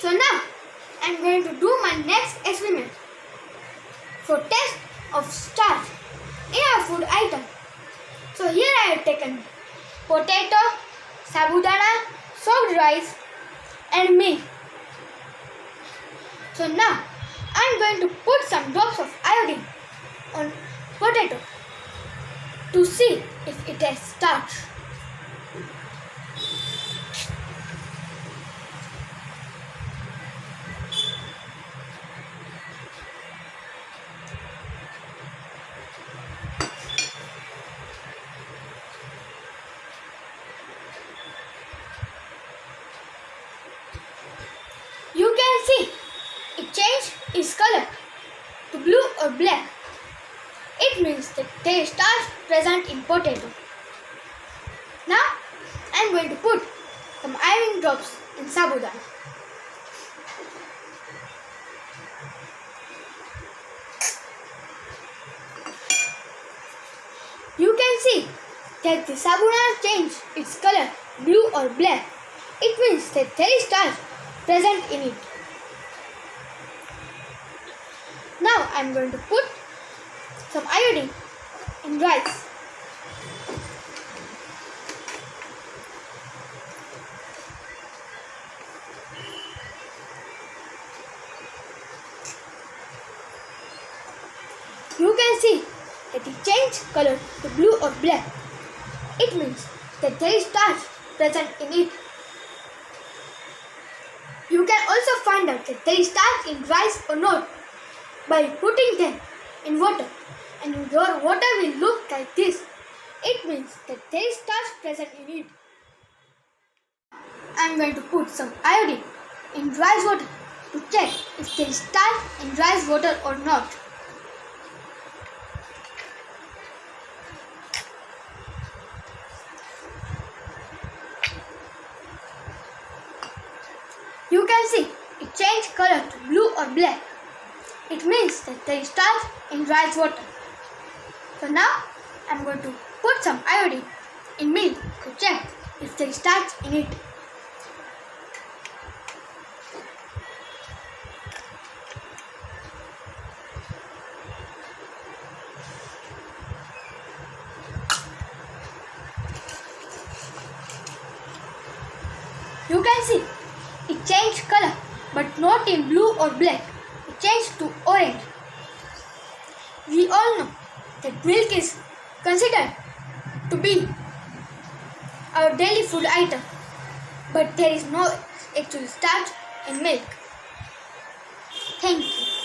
So now I am going to do my next experiment for test of starch in a food item. So here I have taken potato, sabudana, soaked rice and milk. So now I am going to put some drops of iodine on potato to see if it has starch. You can see it changed its color to blue or black. It means that there is starch present in potato. Now I am going to put some iodine drops in sabudana. You can see that the sabudana changed its color blue or black. It means that there is starch present in it. Now I am going to put some iodine in rice. You can see that it changed color to blue or black. It means that there is starch present in it. You can also find out that there is starch in rice or not by putting them in water, and your water will look like this. It means that there is starch present in it. I am going to put some iodine in rice water to check if there is starch in rice water or not. You can see it changed color to blue or black. It means that there is starch in rice water. So now I am going to put some iodine in milk to check if there is starch in it. You can see it changed color, but not in blue or black. It changed to orange. We all know that milk is considered to be our daily food item, but there is no actual starch in milk. Thank you.